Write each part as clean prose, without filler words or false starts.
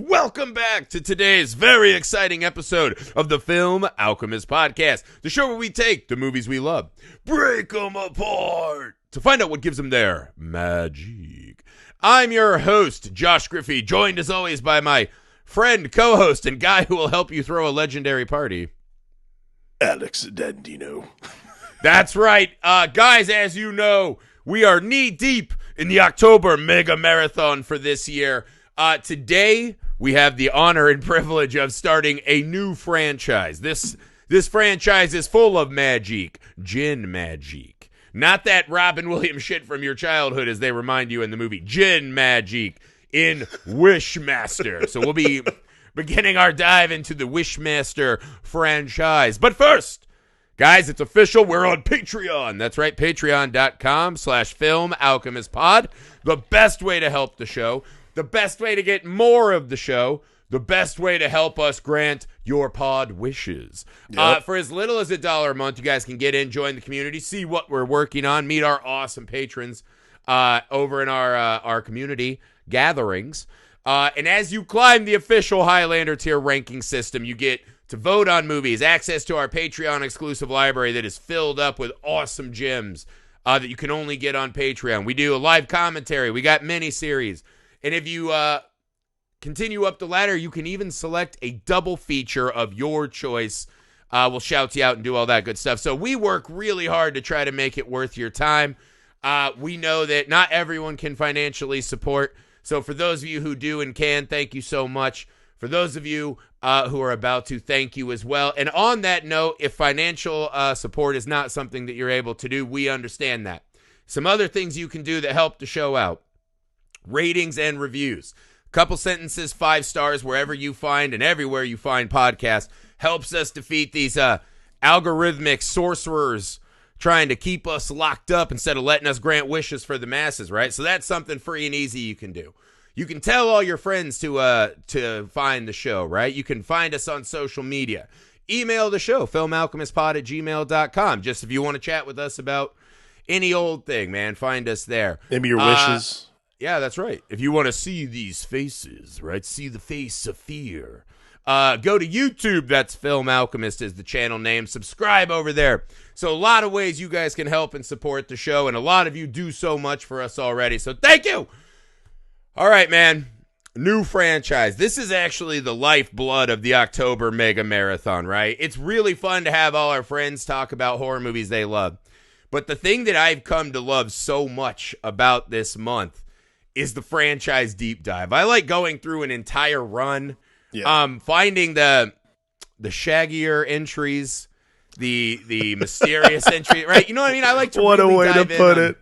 welcome back to today's very exciting episode of the Film Alchemist podcast, the show where we take the movies we love, break them apart to find out what gives them their magic. I'm your host, Josh Griffey, joined as always by my friend, co-host, and guy who will help you throw a legendary party, Alex Dandino. That's right. Guys, as you know, we are knee-deep in the October Mega Marathon for this year. Today, we have the honor and privilege of starting a new franchise. This franchise is full of magic, gin magic. Not that Robin Williams shit from your childhood, as they remind you in the movie, gin magic in Wishmaster. So we'll be beginning our dive into the Wishmaster franchise. But first, guys, it's official. We're on Patreon. That's right, patreon.com/filmalchemistpod. The best way to help the show. The best way to get more of the show, the best way to help us grant your pod wishes. Yep. For as little as $1 a month, you guys can get in, join the community, see what we're working on, meet our awesome patrons over in our community gatherings. And as you climb the official Highlander tier ranking system, you get to vote on movies, access to our Patreon exclusive library that is filled up with awesome gems that you can only get on Patreon. We do a live commentary. We got mini-series. And if you continue up the ladder, you can even select a double feature of your choice. We'll shout you out and do all that good stuff. So we work really hard to try to make it worth your time. We know that not everyone can financially support. So for those of you who do and can, thank you so much. For those of you who are about to, thank you as well. And on that note, if financial support is not something that you're able to do, we understand that. Some other things you can do that help the show out. Ratings and reviews. Couple sentences, 5 stars, wherever you find and everywhere you find podcasts, helps us defeat these algorithmic sorcerers trying to keep us locked up instead of letting us grant wishes for the masses, right? So that's something free and easy you can do. You can tell all your friends to find the show, right? You can find us on social media. Email the show, filmalchemistpod@gmail.com. Just if you want to chat with us about any old thing, man, find us there. Maybe your wishes. Yeah, that's right. If you want to see these faces, right? See the face of fear. Go to YouTube. That's Film Alchemist is the channel name. Subscribe over there. So a lot of ways you guys can help and support the show, and a lot of you do so much for us already. So thank you. All right, man. New franchise. This is actually the lifeblood of the October Mega Marathon, right? It's really fun to have all our friends talk about horror movies they love. But the thing that I've come to love so much about this month is the franchise deep dive. I like going through an entire run, finding the shaggier entries, the mysterious entry, right? You know what I mean? I like to what really a way dive to put in it.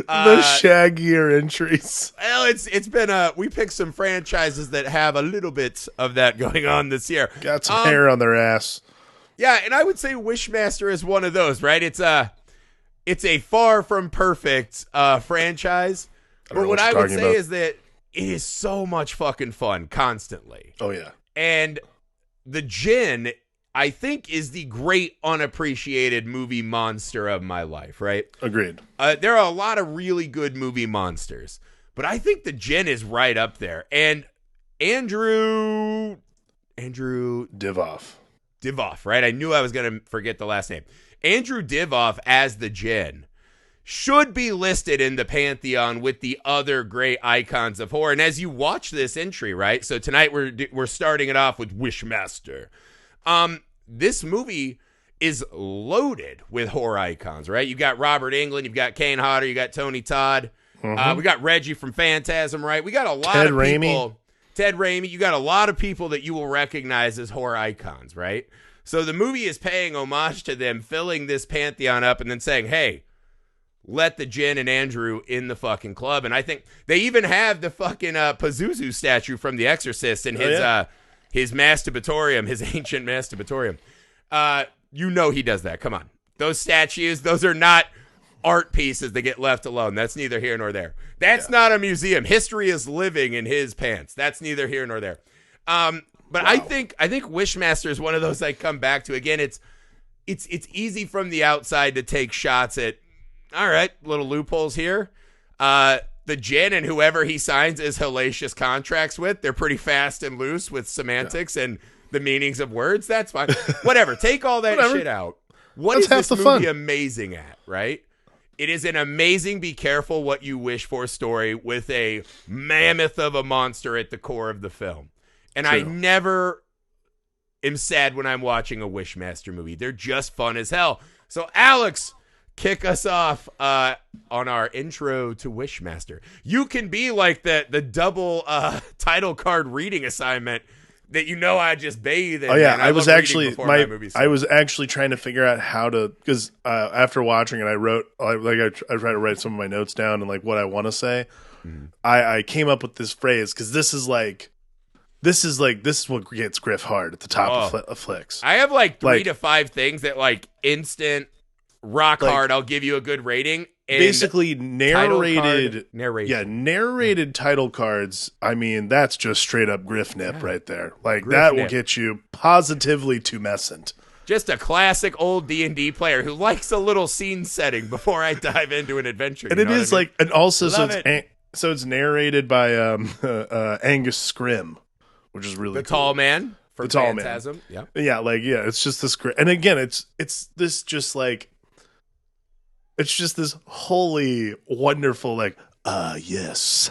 The shaggier entries. Well, it's been we picked some franchises that have a little bit of that going on this year. Got some hair on their ass. Yeah, and I would say Wishmaster is one of those, right? It's a far from perfect franchise. But what I would say is that it is so much fucking fun constantly. Oh, yeah. And the Djinn, I think, is the great unappreciated movie monster of my life, right? Agreed. There are a lot of really good movie monsters, but I think the Djinn is right up there. And Andrew Divoff, right? I knew I was going to forget the last name. Andrew Divoff as the Djinn should be listed in the pantheon with the other great icons of horror. And as you watch this entry, right? So tonight we're starting it off with Wishmaster. This movie is loaded with horror icons, right? You've got Robert Englund, you've got Kane Hodder, you got Tony Todd. We got Reggie from Phantasm, right? We got a lot of people. Ted Raimi. You got a lot of people that you will recognize as horror icons, right? So the movie is paying homage to them, filling this pantheon up, and then saying, hey, let the Djinn and Andrew in the fucking club. And I think they even have the fucking Pazuzu statue from The Exorcist in his masturbatorium, his ancient masturbatorium. You know he does that. Come on. Those statues, those are not art pieces that get left alone. That's neither here nor there. That's not a museum. History is living in his pants. That's neither here nor there. But wow. I think Wishmaster is one of those I come back to. Again, it's easy from the outside to take shots at, all right, little loopholes here. the djinn and whoever he signs his hellacious contracts with, they're pretty fast and loose with semantics and the meanings of words. That's fine. Whatever. Take all that shit out. What is this movie amazing at, right? It is an amazing be careful what you wish for story with a mammoth of a monster at the core of the film. And I never am sad when I'm watching a Wishmaster movie. They're just fun as hell. So, Alex, kick us off on our intro to Wishmaster. You can be like the double title card reading assignment that I just bathe in. Oh yeah, I was actually I was actually trying to figure out how to, because after watching it, I wrote I tried to write some of my notes down and like what I want to say. Mm-hmm. I came up with this phrase because this is what gets Griff hard at the top of flicks. I have like 3 to 5 things that like instant rock hard. I'll give you a good rating. And basically narrated title cards. I mean, that's just straight up Griff nip right there. Like that will get you positively tumescent. Just a classic old D&D player who likes a little scene setting before I dive into an adventure. And it is like, and also so it's narrated by Angus Scrim, which is really the cool. Tall man. For the tall Phantasm. Man. Yeah. It's just this great, and again, it's this just like. It's just this holy, wonderful, like, yes,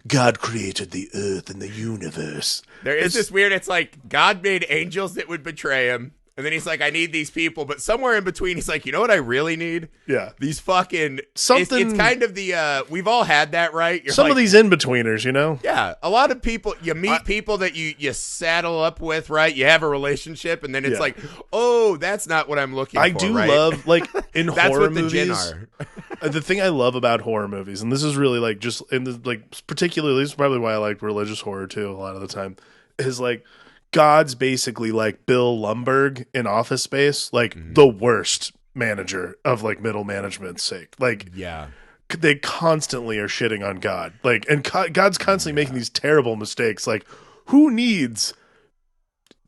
God created the earth and the universe. There is this weird, it's like, God made angels that would betray him. And then he's like, I need these people. But somewhere in between, he's like, you know what I really need? Yeah. These fucking... It's kind of the... we've all had that, right? You're of these in-betweeners, you know? Yeah. A lot of people... You meet people that you saddle up with, right? You have a relationship, and then it's like, oh, that's not what I'm looking for, I do love, like, in horror movies... That's what the djinn are. The thing I love about horror movies, and this is really, like, just... in the, like, particularly, this is probably why I like religious horror, too, a lot of the time, is, like... God's basically like Bill Lumbergh in Office Space, like the worst manager of like middle management's sake. Like, they constantly are shitting on God. Like, and God's constantly making these terrible mistakes. Like, who needs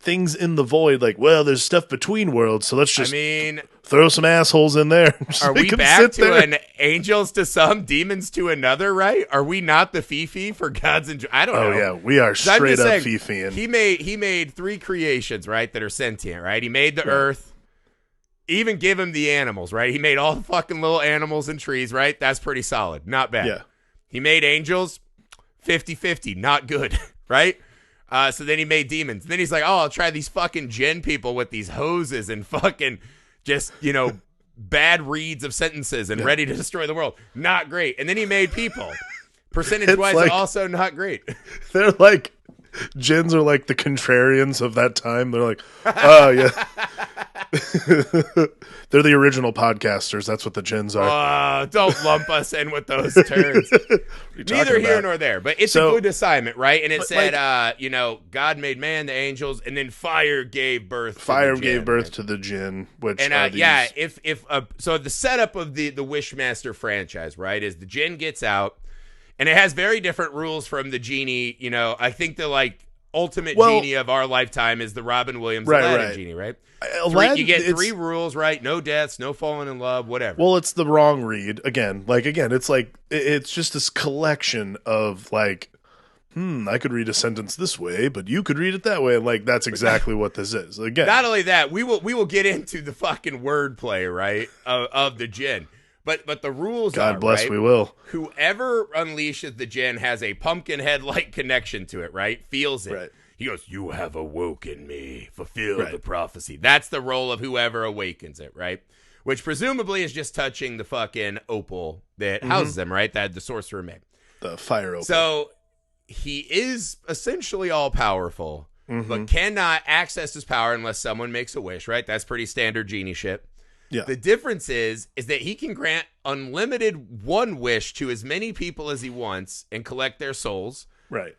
things in the void? Like, well, there's stuff between worlds, so let's just throw some assholes in there. Are we back to an angels to some, demons to another, right? Are we not the Fifi for gods and... I don't know. Oh, yeah, we are straight up Fifi. He made 3 creations, right, that are sentient, right? He made the earth, even give him the animals, right? He made all the fucking little animals and trees, right? That's pretty solid. Not bad. Yeah. He made angels, 50-50, not good, right? So then he made demons. And then he's like, oh, I'll try these fucking djinn people with these hoses and fucking just, bad reads of sentences and ready to destroy the world. Not great. And then he made people. Percentage-wise, like, also not great. They're like, djinns are like the contrarians of that time. They're like, oh, yeah. They're the original podcasters. That's what the djinns are. Don't lump us in with those terms. Neither here nor there. But it's a good assignment, right? And it said, God made man, the angels, and then fire gave birth to the djinn. Which so the setup of the Wishmaster franchise, right, is the djinn gets out, and it has very different rules from the genie. I think the ultimate genie of our lifetime is the Robin Williams Aladdin genie, right? You get 3 rules, right? No deaths, no falling in love, whatever. Well, it's the wrong read again. It's like it's just this collection of like, I could read a sentence this way, but you could read it that way. And like that's exactly what this is. Again, not only that, we will get into the fucking wordplay, right, of the djinn. But the rules God bless, we will. Whoever unleashes the djinn has a pumpkin head-like connection to it, right? Feels it. Right. He goes, you have awoken me. Fulfill the prophecy. That's the role of whoever awakens it, right? Which presumably is just touching the fucking opal that houses them, right? That the sorcerer made. The fire opal. So he is essentially all-powerful, but cannot access his power unless someone makes a wish, right? That's pretty standard genie shit. Yeah. The difference is that he can grant unlimited one wish to as many people as he wants and collect their souls. Right.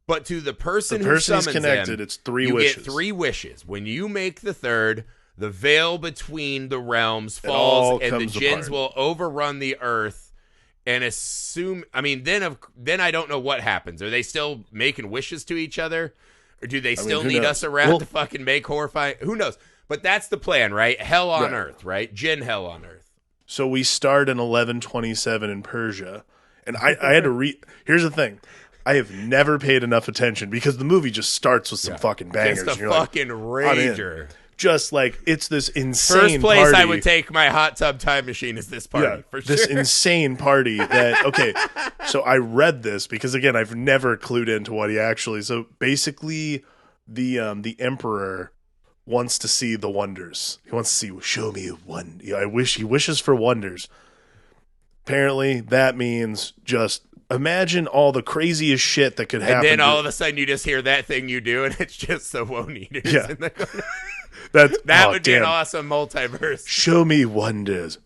But to the person who summons connected, them, it's 3 you wishes. get 3 wishes. When you make the 3rd, the veil between the realms falls, and the djinns will overrun the earth and assume. I mean, then I don't know what happens. Are they still making wishes to each other, or do they still need us around to fucking make horrifying? Who knows? But that's the plan, right? Hell on earth, right? Djinn hell on earth. So we start in 1127 in Persia, And I had to here's the thing. I have never paid enough attention because the movie just starts with some fucking bangers. Just a fucking rager. Just like, it's this insane First place party. I would take my hot tub time machine is this party, for sure. This insane party that, okay, so I read this because, again, I've never clued into what he actually, so basically the emperor wants to see the wonders. He wants to see, show me one. He wishes for wonders. Apparently, that means just imagine all the craziest shit that could happen. And then all of a sudden you just hear that thing you do, and it's just the woe eaters. Yeah. In the corner. That would be an awesome multiverse. Show me wonders.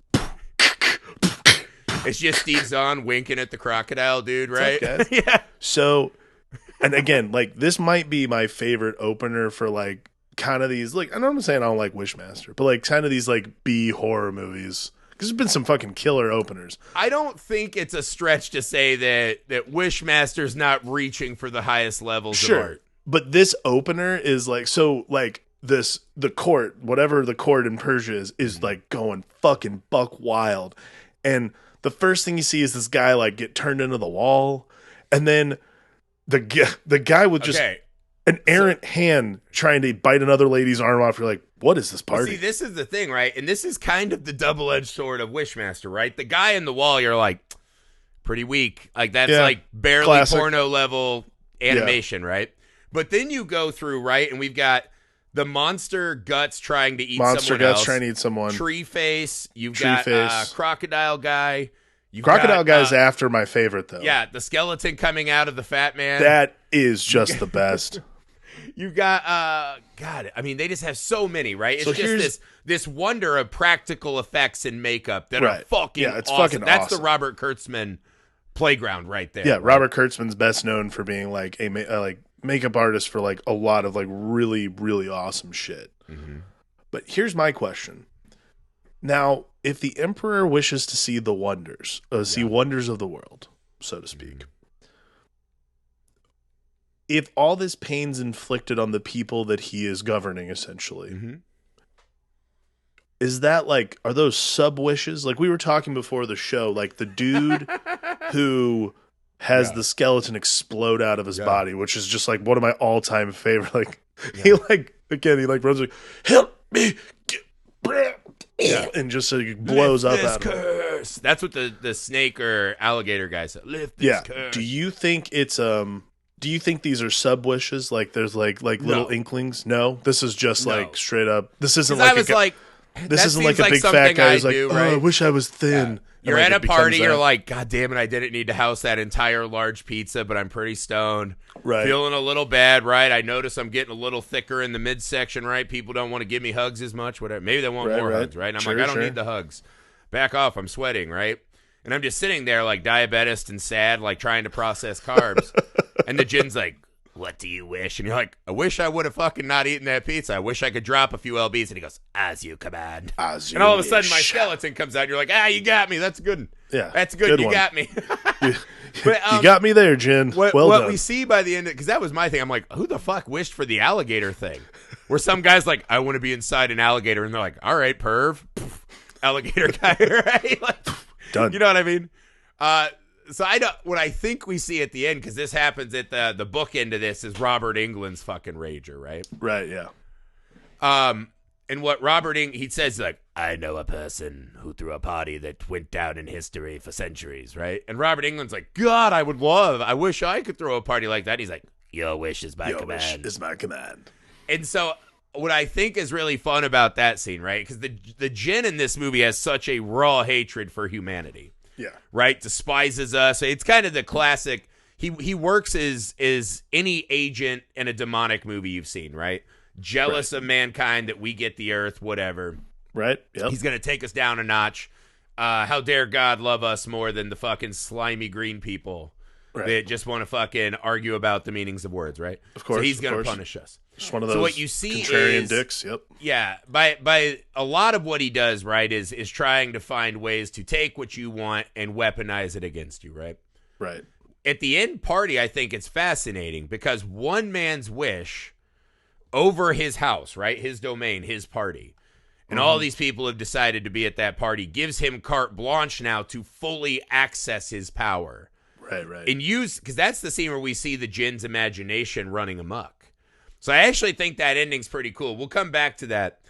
It's just Steve Zahn winking at the crocodile dude, right? Yeah. So, and again, like, this might be my favorite opener for, like, kind of these, like, I know I'm saying I don't like Wishmaster, but, like, kind of these, like, B horror movies. Because there's been some fucking killer openers. I don't think it's a stretch to say that Wishmaster's not reaching for the highest levels of art. But this opener is, like, so, like, the court, whatever the court in Persia is like going fucking buck wild. And the first thing you see is this guy like get turned into the wall. And then the guy with just an errant hand trying to bite another lady's arm off. You're like, what is this party? See, this is the thing, right? And this is kind of the double-edged sword of Wishmaster, right? The guy in the wall, you're like, pretty weak. Like, that's like barely classic porno level animation, right? But then you go through, right? And we've got the monster guts trying to eat someone else. Tree face. You've got crocodile guy. Crocodile guy's after my favorite, though. Yeah, the skeleton coming out of the fat man. That is just the best. You've got, God, I mean, they just have so many, right? It's just this wonder of practical effects and makeup that are fucking it's awesome. Fucking That's awesome. the Robert Kurtzman playground right there. Yeah, right? Robert Kurtzman's best known for being like a makeup artist for like a lot of like really, really awesome shit. Mm-hmm. But here's my question. Now, if the emperor wishes to see the wonders, see wonders of the world, so to speak, if all this pain's inflicted on the people that he is governing, essentially, is that like, are those sub wishes? Like we were talking before the show, like the dude who has the skeleton explode out of his body, which is just like one of my all-time favorite. Like he runs like, help me, and just blows lift up this out curse. That's what the snake or alligator guy said. Lift this curse. Do you think it's do you think these are sub wishes? Like there's like little inklings? No, this is just like straight up. This isn't like this isn't like a big fat guy who's like, right? I wish I was thin. You're at a party, you're like, God damn it, I didn't need to house that entire large pizza, but I'm pretty stoned. Right. Feeling a little bad, right? I notice I'm getting a little thicker in the midsection, right? People don't want to give me hugs as much, whatever. Maybe they want more hugs, right? And I'm like, I don't need the hugs. Back off, I'm sweating, right? And I'm just sitting there like diabetic and sad, like trying to process carbs. And the gin's like, what do you wish? And you're like, I wish I would have fucking not eaten that pizza. I wish I could drop a few LBs. And he goes, as you command. And all of a sudden my skeleton comes out. And you're like, you got me. That's good. Yeah. That's good. You got me. But, you got me there, Jin. Well done. What we see by the end, because that was my thing. I'm like, who the fuck wished for the alligator thing? Where some guy's like, I want to be inside an alligator. And they're like, all right, perv. Alligator guy, right? Like, done. You know what I mean? So what I think we see at the end, because this happens at the book end of this, is Robert Englund's fucking rager, right? Right, yeah. And what he says, like, I know a person who threw a party that went down in history for centuries, right? And Robert Englund's like, God, I wish I could throw a party like that. He's like, your wish is my command. Your wish is my command. And so what I think is really fun about that scene, right? Because the Jinn in this movie has such a raw hatred for humanity. Yeah. Right? Despises us. It's kind of the classic. He works as any agent in a demonic movie you've seen, right? Jealous of mankind that we get the earth, whatever. Right. Yep. He's going to take us down a notch. How dare God love us more than the fucking slimy green people that just want to fucking argue about the meanings of words, right? Of course. So he's going to punish us. Just one of those what you see contrarian dicks, yep. Yeah, by a lot of what he does, right, is trying to find ways to take what you want and weaponize it against you, right? Right. At the end party, I think it's fascinating because one man's wish over his house, right, his domain, his party, And all these people have decided to be at that party. Gives him carte blanche now to fully access his power. Right. And use, because that's the scene where we see the Jinn's imagination running amok. So I actually think that ending's pretty cool. We'll come back to that.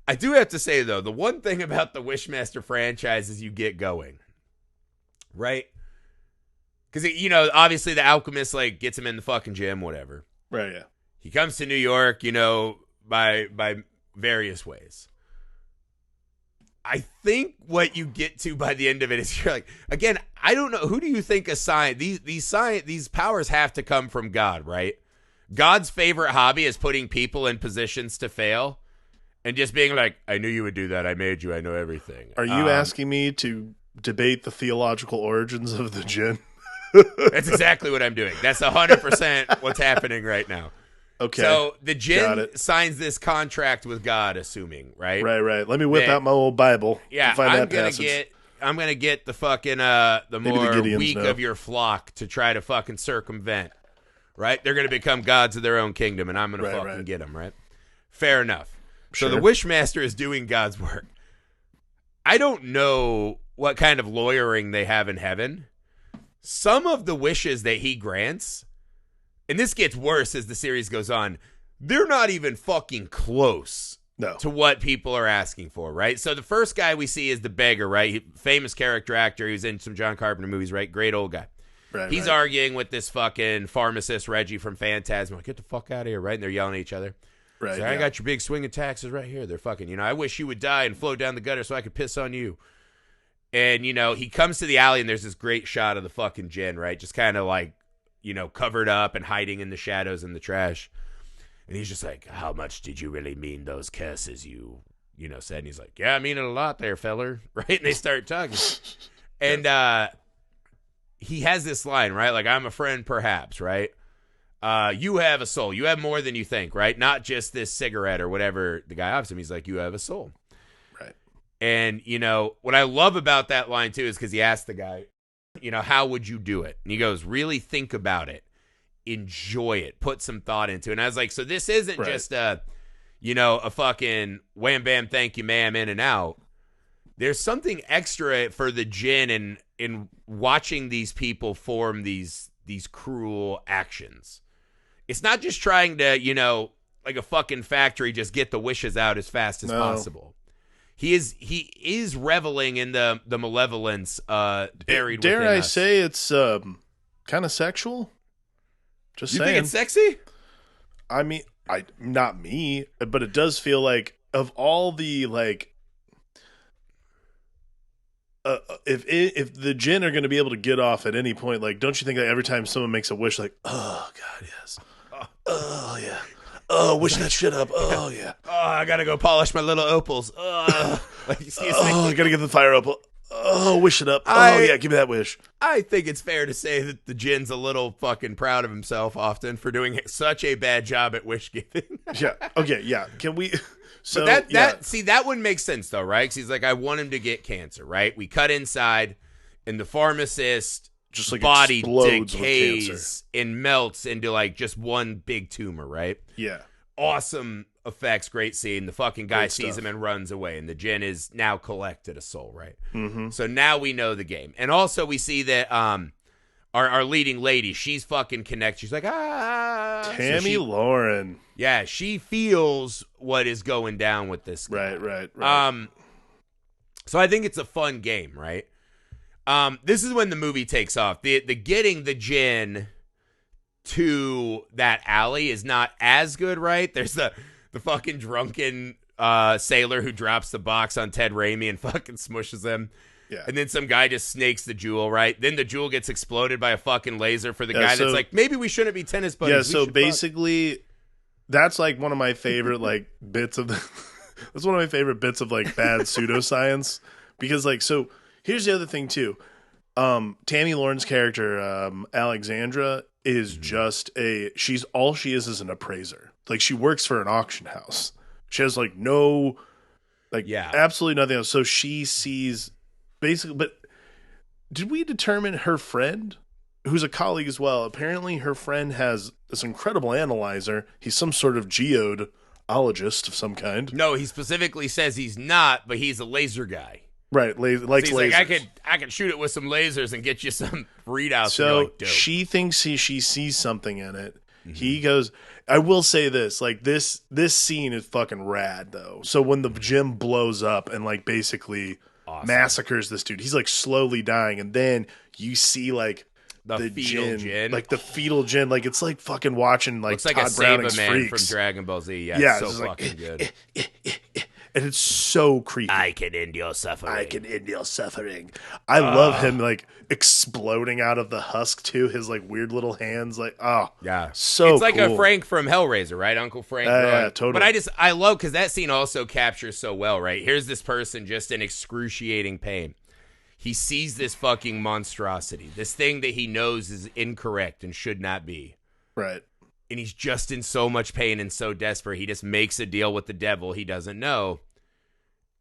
I do have to say, though, the one thing about the Wishmaster franchise is you get going. Right? Because, obviously the Alchemist, gets him in the fucking gym, whatever. Right, yeah. He comes to New York, by various ways. I think what you get to by the end of it is you're like, again, I don't know. Who do you think assigned these powers have to come from God, right? God's favorite hobby is putting people in positions to fail and just being like, I knew you would do that. I made you. I know everything. Are you asking me to debate the theological origins of the Jinn? That's exactly what I'm doing. That's 100% what's happening right now. Okay. So the Jinn signs this contract with God, assuming, right? Right. Let me whip out my old Bible. Yeah, I'm gonna get the fucking the more weak of your flock to try to fucking circumvent. Right? They're gonna become gods of their own kingdom, and I'm gonna fucking get them. Right? Fair enough. Sure. So the Wishmaster is doing God's work. I don't know what kind of lawyering they have in heaven. Some of the wishes that he grants. And this gets worse as the series goes on. They're not even fucking close to what people are asking for, right? So the first guy we see is the beggar, right? Famous character actor. He was in some John Carpenter movies, right? Great old guy. Right, He's arguing with this fucking pharmacist, Reggie from Phantasm. Like, get the fuck out of here, right? And they're yelling at each other. Right. So I got your big swing of taxes right here. They're fucking, I wish you would die and float down the gutter so I could piss on you. And, he comes to the alley and there's this great shot of the fucking Jinn, right? Just kind of covered up and hiding in the shadows and the trash. And he's just like, how much did you really mean those curses you said? And he's like, yeah, I mean it a lot there, feller. Right? And they start talking. And he has this line, right? Like, I'm a friend, perhaps, right? You have a soul. You have more than you think, right? Not just this cigarette or whatever the guy offers him. He's like, you have a soul. Right. And, what I love about that line, too, is because he asked the guy, how would you do it? And he goes, really think about it. Enjoy it. Put some thought into it. And I was like, so this isn't just a fucking wham, bam, thank you, ma'am, in and out. There's something extra for the Jinn in watching these people form these cruel actions. It's not just trying to, like a fucking factory, just get the wishes out as fast as possible. He is reveling in the malevolence buried within us. Dare I say it's kind of sexual? Just saying. You think it's sexy? I mean, not me, but it does feel like of all the if the Jinn are going to be able to get off at any point, don't you think that every time someone makes a wish, oh God, yes, oh yeah. Oh, wish that shit up. Oh, yeah. Oh, I got to go polish my little opals. Excuse me. I got to get the fire opal. Oh, wish it up. Yeah, give me that wish. I think it's fair to say that the Jinn's a little fucking proud of himself often for doing such a bad job at wish giving. Yeah. Okay, yeah. Can we... So but that wouldn't make sense, though, right? Because he's like, I want him to get cancer, right? We cut inside, and the pharmacist... just body decays and melts into just one big tumor, right? Yeah. Awesome effects, great scene. The fucking guy sees him and runs away, and the Jinn is now collected a soul, right? Mm-hmm. So now we know the game. And also we see that our leading lady, she's fucking connected. She's like, Tammy Lauren. Yeah, she feels what is going down with this guy. Right. So I think it's a fun game, right? This is when the movie takes off. The getting the Jinn to that alley is not as good, right? There's the fucking drunken sailor who drops the box on Ted Raimi and fucking smushes him. Yeah. And then some guy just snakes the jewel, right? Then the jewel gets exploded by a fucking laser for the guy that's like, maybe we shouldn't be tennis buddies. Yeah, so basically, that's one of my favorite bits of that's one of my favorite bits of bad pseudoscience. Because so here's the other thing too. Tammy Lauren's character, Alexandra, is just she is an appraiser. She works for an auction house. She has absolutely nothing else. So she sees basically, but did we determine her friend, who's a colleague as well? Apparently her friend has this incredible analyzer. He's some sort of geode ologist of some kind. No, he specifically says he's not, but he's a laser guy. Right, likes so lasers. Like, I could shoot it with some lasers and get you some readouts. So like, she thinks she sees something in it. Mm-hmm. He goes, I will say this, like this scene is fucking rad though. So when the gym blows up and like basically massacres this dude, he's like slowly dying, and then you see like the fetal gin, like the fetal gin, like it's like fucking watching like looks like Todd a Saberman Freaks from Dragon Ball Z. Yeah, it's so fucking good. And it's so creepy. I can end your suffering. I love him like exploding out of the husk too. His like weird little hands, like so. It's like cool. a Frank from Hellraiser, right? Uncle Frank. Yeah, totally. But I love because that scene also captures so well, right? Here's this person just in excruciating pain. He sees this fucking monstrosity, this thing that he knows is incorrect and should not be. Right. And he's just in so much pain and so desperate. He just makes a deal with the devil he doesn't know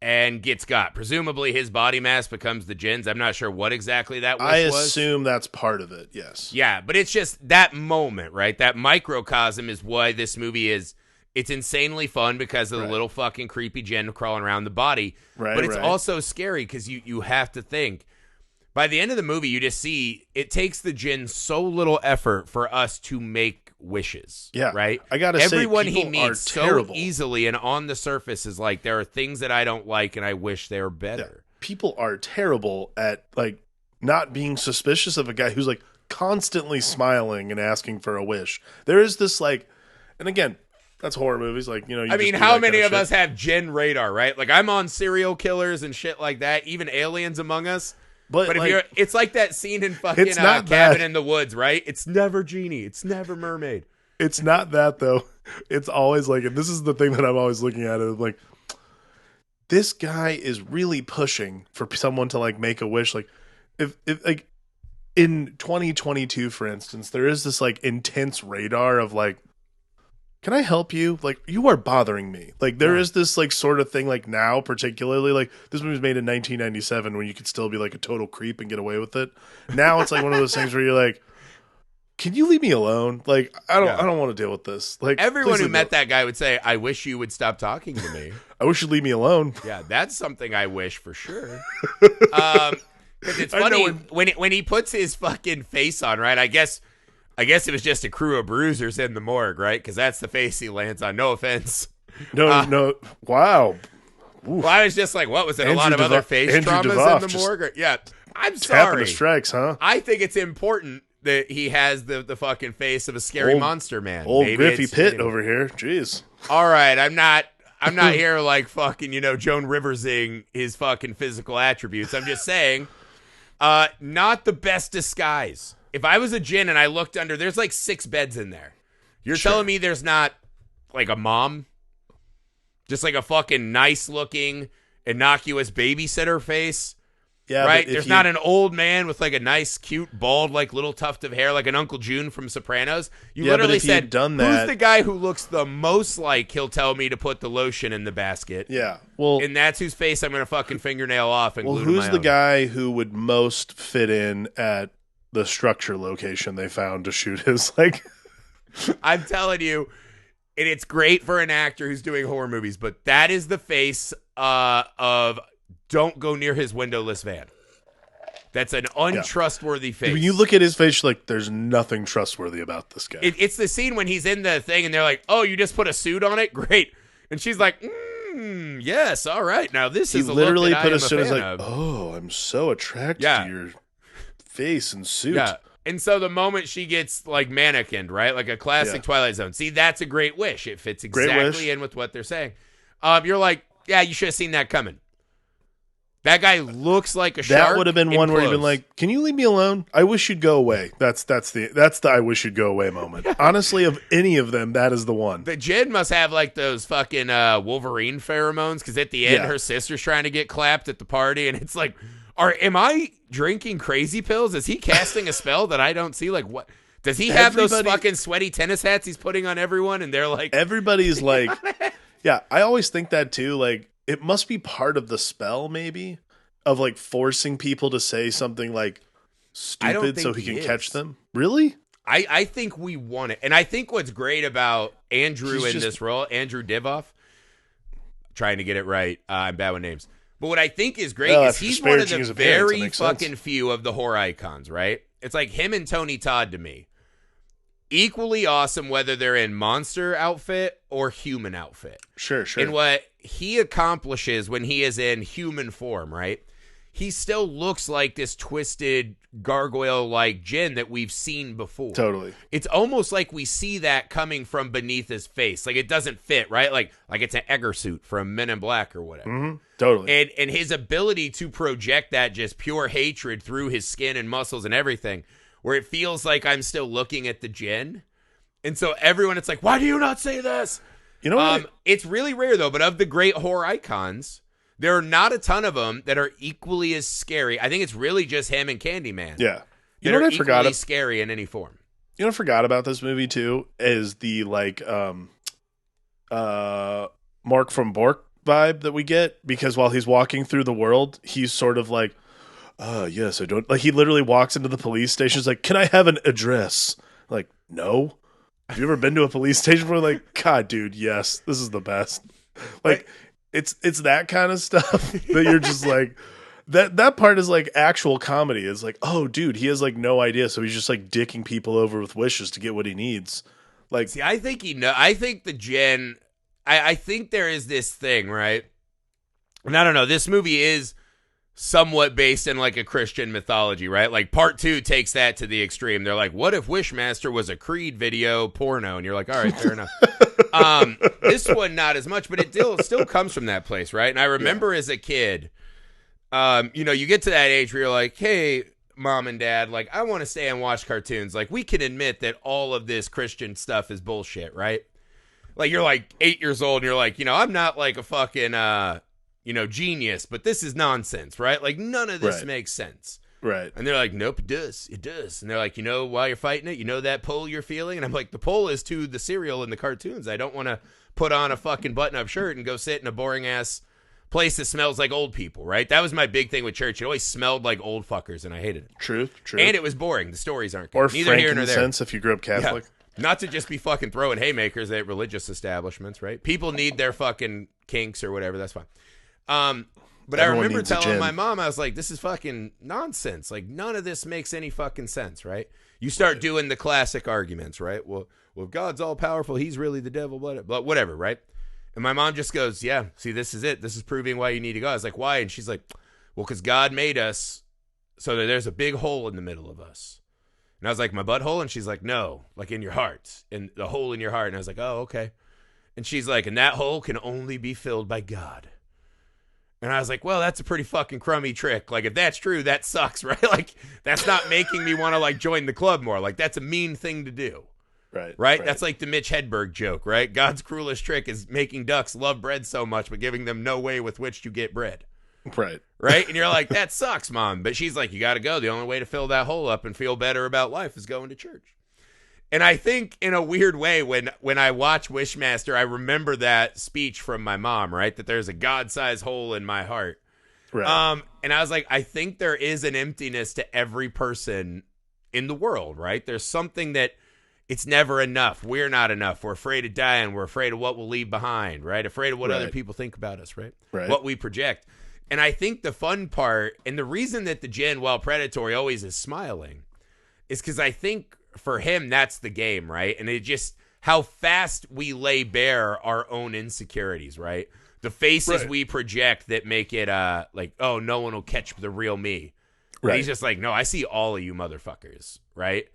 and gets got. Presumably his body mass becomes the djinns. I'm not sure what exactly that wish was. I assume that's part of it, yes. Yeah, but it's just that moment, right? That microcosm is why this movie is, it's insanely fun because of the little fucking creepy djinn crawling around the body. Right, but it's also scary because you have to think. By the end of the movie, you just see it takes the djinn so little effort for us to make wishes. Yeah. Right? I gotta Everyone say, he meets so easily and on the surface is like, there are things that I don't like and I wish they were better. Yeah. People are terrible at like not being suspicious of a guy who's like constantly smiling and asking for a wish. There is this like, and again, that's horror movies. Like, you know, I mean, how many of us have djinn radar, right? Like, I'm on serial killers and shit like that, even aliens among us. But if like, it's like that scene in fucking Cabin in the Woods, right? It's never genie. It's never mermaid. It's not that, though. It's always like, and this is the thing that I'm always looking at. Is like, this guy is really pushing for someone to like make a wish. Like, if like in 2022, for instance, there is this like intense radar of like, can I help you? Like, you are bothering me. Like, there is this, like, sort of thing, like, now, particularly, like, this movie was made in 1997 when you could still be, like, a total creep and get away with it. Now it's, like, one of those things where you're like, can you leave me alone? Like, I don't want to deal with this. Like, everyone who met that guy would say, I wish you would stop talking to me. I wish you'd leave me alone. Yeah, that's something I wish for sure. Because it's funny, when he puts his fucking face on, right, I guess it was just a crew of bruisers in the morgue, right? Because that's the face he lands on. No offense. No. Wow. Oof. Well, I was just like, what was it? A lot of other face traumas in the morgue? Yeah. I'm sorry. Tapping the strikes, huh? I think it's important that he has the fucking face of a scary monster man. Old Griffey Pitt over here. Jeez. All right. I'm not here like fucking, Joan Riversing his fucking physical attributes. I'm just saying, not the best disguise. If I was a djinn and I looked under, there's like 6 beds in there. You're telling me there's not like a mom? Just like a fucking nice looking, innocuous babysitter face? Yeah, right? There's not an old man with like a nice, cute, bald, like little tuft of hair, like an Uncle June from Sopranos. You literally said, who's the guy who looks the most like he'll tell me to put the lotion in the basket? Yeah. Well, and that's whose face I'm going to fucking fingernail off and glue to my own. Who's the guy who would most fit in at the structure location they found to shoot his like? I'm telling you, and it's great for an actor who's doing horror movies, but that is the face of don't go near his windowless van. That's an untrustworthy face. When you look at his face, you're like, there's nothing trustworthy about this guy. It's the scene when he's in the thing and they're like, oh, you just put a suit on it? Great. And she's like, yes, all right. Now this is a literally look that put I a suit. am a fan like, of. oh, I'm so attracted to your face and suit. Yeah. And so the moment she gets like mannequined, right? Like a classic Twilight Zone. See, that's a great wish. It fits exactly in with what they're saying. You're like, yeah, you should have seen that coming. That guy looks like a shark. That would have been one where you've been like, can you leave me alone? I wish you'd go away. That's the I wish you'd go away moment. Honestly, of any of them, that is the one. The Jin must have like those fucking Wolverine pheromones, because at the end her sister's trying to get clapped at the party and it's like, am I drinking crazy pills? Is he casting a spell that I don't see? Like, what? Does he have those fucking sweaty tennis hats he's putting on everyone? And they're like... Everybody's like... Yeah, I always think that too. Like, it must be part of the spell, maybe, of like forcing people to say something like stupid so he can catch them. Really? I think we won it. And I think what's great about Andrew this role, Andrew Divoff, trying to get it right. I'm bad with names. But what I think is great is he's one of the very fucking few of the horror icons, right? It's like him and Tony Todd to me. Equally awesome whether they're in monster outfit or human outfit. Sure. And what he accomplishes when he is in human form, right? He still looks like this twisted gargoyle-like djinn that we've seen before. Totally. It's almost like we see that coming from beneath his face. Like it doesn't fit, right? Like it's an Egger suit from Men in Black or whatever. Mm-hmm. Totally. And his ability to project that just pure hatred through his skin and muscles and everything, where it feels like I'm still looking at the djinn. And so everyone, it's like, why do you not say this? You know what? It's really rare, though, but of the great horror icons, there are not a ton of them that are equally as scary. I think it's really just him and Candyman. Yeah. You know what I forgot equally scary in any form. You know what I forgot about this movie, too, is the, like, Mark from Bork vibe that we get. Because while he's walking through the world, he's sort of like, yes, I don't. Like, he literally walks into the police station. He's like, can I have an address? Like, no. Have you ever been to a police station where like, God, dude, yes, this is the best. Like, it's that kind of stuff that you're just like, that part is like actual comedy. It's like, oh, dude, he has like no idea, so he's just like dicking people over with wishes to get what he needs. Like, see, I think I think the djinn. I think there is this thing, right? And I don't know. This movie is somewhat based in like a Christian mythology, right? Like part 2 takes that to the extreme. They're like, what if Wishmaster was a Creed video porno? And you're like, all right, fair enough. This one, not as much, but it still comes from that place, right? And I remember as a kid, you get to that age where you're like, hey, mom and dad, like, I want to stay and watch cartoons. Like, we can admit that all of this Christian stuff is bullshit, right? Like, you're like 8 years old and you're like, I'm not like a fucking, genius, but this is nonsense, right? Like, none of this makes sense. Right. And they're like, nope, it does. It does. And they're like, while you're fighting it, that pull you're feeling? And I'm like, the pull is to the cereal in the cartoons. I don't want to put on a fucking button-up shirt and go sit in a boring-ass place that smells like old people, right? That was my big thing with church. It always smelled like old fuckers, and I hated it. Truth. And it was boring. The stories aren't good. Or neither here nor there. frankincense if you grew up Catholic. Yeah. Not to just be fucking throwing haymakers at religious establishments, right? People need their fucking kinks or whatever. That's fine. But everyone I remember telling my mom, I was like, this is fucking nonsense. Like, none of this makes any fucking sense, right? You start doing the classic arguments, right? Well, if God's all powerful, he's really the devil, but whatever, right? And my mom just goes, yeah, see, this is it. This is proving why you need to go. I was like, why? And she's like, well, because God made us so that there's a big hole in the middle of us. And I was like, my butthole? And she's like, no, like in your heart, in the hole in your heart. And I was like, oh, okay. And she's like, and that hole can only be filled by God. And I was like, well, that's a pretty fucking crummy trick. Like, if that's true, that sucks, right? Like, that's not making me want to, like, join the club more. Like, that's a mean thing to do. Right? That's like the Mitch Hedberg joke, right? God's cruelest trick is making ducks love bread so much, but giving them no way with which to get bread. Right? And you're like, that sucks, Mom. But she's like, you got to go. The only way to fill that hole up and feel better about life is going to church. And I think in a weird way, when I watch Wishmaster, I remember that speech from my mom, right? That there's a God-sized hole in my heart. Right. And I was like, I think there is an emptiness to every person in the world, right? There's something that it's never enough. We're not enough. We're afraid of dying. We're afraid of what we'll leave behind, right? Afraid of what other people think about us, right? What we project. And I think the fun part, and the reason that the djinn, while predatory, always is smiling, is because I think for him, that's the game, right? And it just, how fast we lay bare our own insecurities, right? The faces we project that make it like, oh, no one will catch the real me. Right. He's just like, no, I see all of you motherfuckers, right?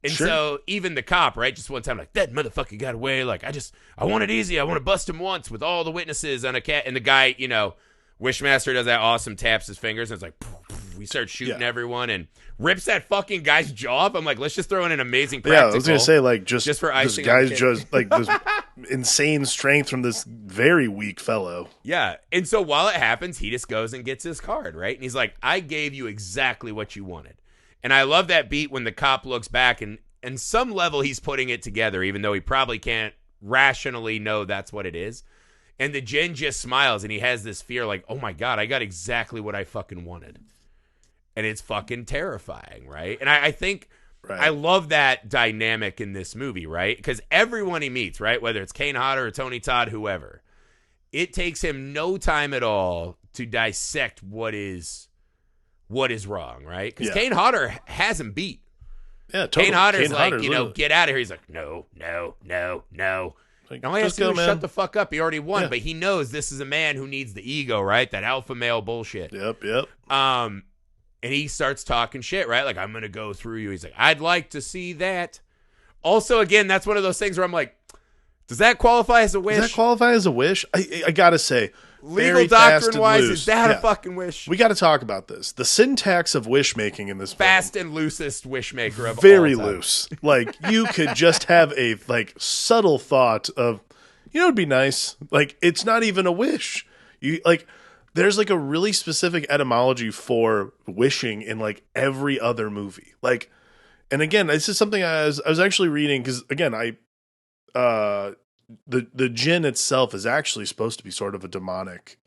And so even the cop, right, just one time, like, that motherfucker got away. Like, I want it easy. I want to bust him once with all the witnesses on a cat. And the guy, Wishmaster does that awesome, taps his fingers, and it's like, poof, poof, we start shooting everyone and rips that fucking guy's jaw off. I'm like, let's just throw in an amazing practical. Yeah, I was going to say, like, just for icing this guy's just, like, this insane strength from this very weak fellow. Yeah, and so while it happens, he just goes and gets his card, right? And he's like, I gave you exactly what you wanted. And I love that beat when the cop looks back, and in some level he's putting it together, even though he probably can't rationally know that's what it is. And the djinn just smiles, and he has this fear like, oh my God, I got exactly what I fucking wanted. And it's fucking terrifying, right? And I think Right. I love that dynamic in this movie, right? Because everyone he meets, right, whether it's Kane Hodder or Tony Todd, whoever, it takes him no time at all to dissect what is wrong, right? Because Kane Hodder has him beat. Yeah, totally. Kane Hodder's like, get out of here. He's like, no. Like, all he has to do is shut the fuck up. He already won, Yeah. but he knows this is a man who needs the ego, right? That alpha male bullshit. Yep. And he starts talking shit, right? Like, I'm going to go through you. He's like, I'd like to see that. Also, again, that's one of those things where I'm like, does that qualify as a wish? Does that qualify as a wish? I gotta say, legal doctrine-wise, is that a fucking wish? We got to talk about this. The syntax of wish making in this fast and loosest wish maker of very all time. loose. Like, you could just have a subtle thought of, it'd be nice. Like, it's not even a wish. There's a really specific etymology for wishing in every other movie. And again, this is something I was actually reading, because again, the djinn itself is actually supposed to be sort of a demonic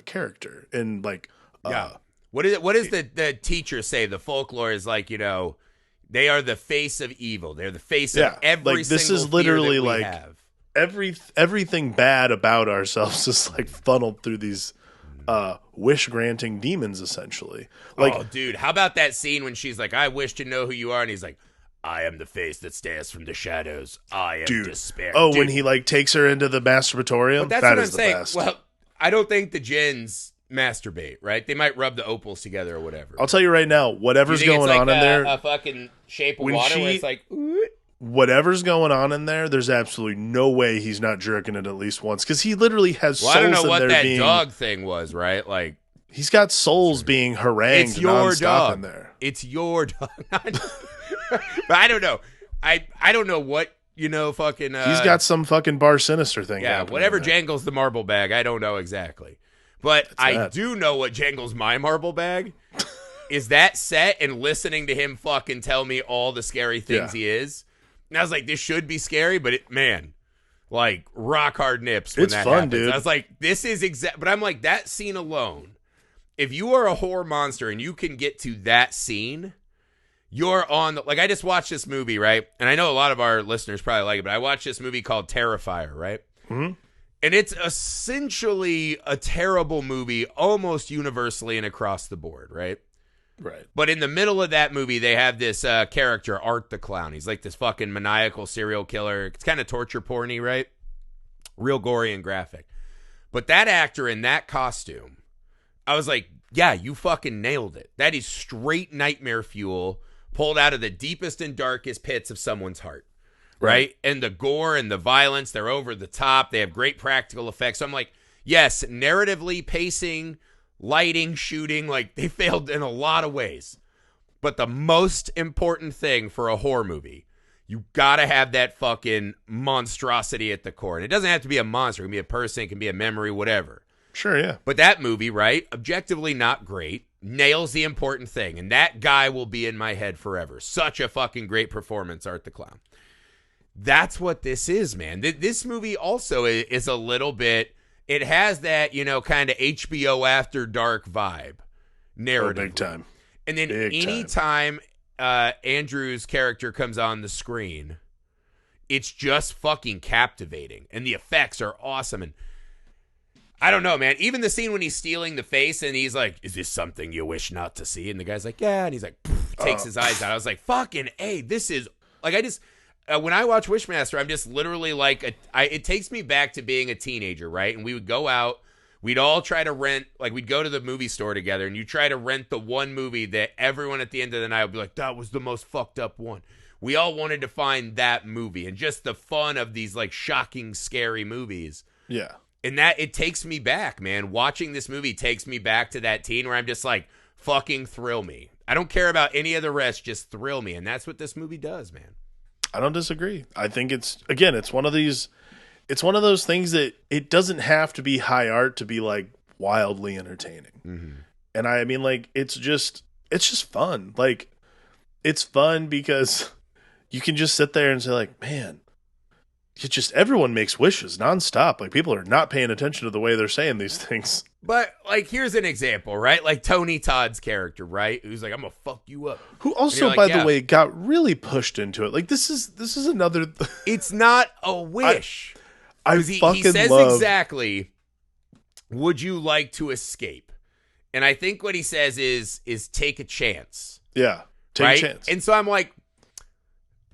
character, and what does the teacher say? The folklore is they are the face of evil. They're the face of every single this is literally fear that we have. Everything bad about ourselves is funneled through these wish granting demons, essentially. Oh, dude, how about that scene when she's like, I wish to know who you are, and he's like, I am the face that stares from the shadows. I am despair. Oh, dude. When he takes her into the masturbatorium? But that's what I'm saying. Best. Well, I don't think the djinns masturbate, right? They might rub the opals together or whatever. I'll tell you right now, whatever's going on in there. A fucking shape of water where it's like, whatever's going on in there, there's absolutely no way he's not jerking it at least once, because he literally has souls I don't know in what there that dog thing was, right? He's got souls being harangued nonstop in there. It's your dog. But I don't know. I don't know what, fucking... he's got some fucking bar sinister thing. Yeah, whatever jangles the marble bag, I don't know exactly. But I do know what jangles my marble bag is that set and listening to him fucking tell me all the scary things he is. And I was like, this should be scary, but rock hard nips when it's that fun, happens. dude. I was like, this is exact. But I'm like, that scene alone, if you are a horror monster and you can get to that scene... You're on I just watched this movie, right? And I know a lot of our listeners probably like it, but I watched this movie called Terrifier, right? Mm-hmm. And it's essentially a terrible movie almost universally and across the board, right? Right. But in the middle of that movie, they have this character, Art the Clown. He's like this fucking maniacal serial killer. It's kind of torture porny, right? Real gory and graphic. But that actor in that costume, I was like, yeah, you fucking nailed it. That is straight nightmare fuel pulled out of the deepest and darkest pits of someone's heart, right? And the gore and the violence, they're over the top. They have great practical effects. So I'm like, yes, narratively, pacing, lighting, shooting, they failed in a lot of ways. But the most important thing for a horror movie, you gotta have that fucking monstrosity at the core. And it doesn't have to be a monster. It can be a person, it can be a memory, whatever. Sure, yeah. But that movie, right, objectively not great, nails the important thing. And that guy will be in my head forever. Such a fucking great performance, Art the Clown. That's what this is, man. This movie also is a little bit, it has that, kind of HBO After Dark vibe narrative. Oh, big time. And then anytime Andrew's character comes on the screen, it's just fucking captivating. And the effects are awesome. And I don't know, man. Even the scene when he's stealing the face and he's like, is this something you wish not to see? And the guy's like, yeah. And he's like, takes his eyes out. I was like, fucking A, this is, when I watch Wishmaster, I'm just literally it takes me back to being a teenager, right? And we would go out, we'd all try to rent, we'd go to the movie store together and you try to rent the one movie that everyone at the end of the night would be like, that was the most fucked up one. We all wanted to find that movie and just the fun of these shocking, scary movies. Yeah. And that, it takes me back, man. Watching this movie takes me back to that teen where I'm just like, fucking thrill me. I don't care about any of the rest, just thrill me. And that's what this movie does, man. I don't disagree. I think it's one of those things that it doesn't have to be high art to be wildly entertaining. Mm-hmm. And I mean, it's just fun. It's fun because you can just sit there and say man, it's just everyone makes wishes nonstop. Like people are not paying attention to the way they're saying these things. But like, here's an example, right? Like Tony Todd's character, right? Who's like, I'm gonna fuck you up. Who also, like, by the way, got really pushed into it. Like this is another. It's not a wish. He says exactly, would you like to escape? And I think what he says is take a chance. Yeah, take a chance. And so I'm like,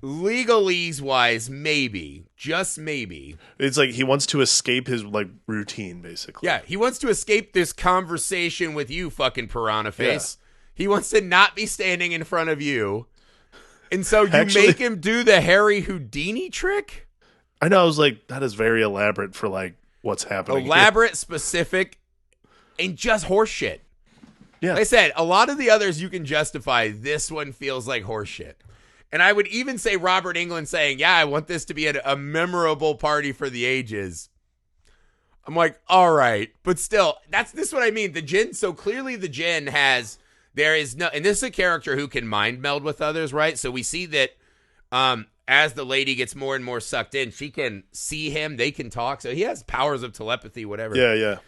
legalese wise, maybe, just maybe. It's like he wants to escape his like routine, basically. Yeah, he wants to escape this conversation with you, fucking piranha face. Yeah. He wants to not be standing in front of you. And so you make him do the Harry Houdini trick? I know, I was like, that is very elaborate for like what's happening. Elaborate, specific, and just horseshit. Yeah. Like I said, a lot of the others you can justify. This one feels like horseshit. And I would even say Robert Englund saying, yeah, I want this to be a memorable party for the ages. I'm like, all right. But still, this is what I mean. The djinn, so clearly the djinn and this is a character who can mind meld with others, right? So we see that as the lady gets more and more sucked in, she can see him. They can talk. So he has powers of telepathy, whatever. Yeah, yeah.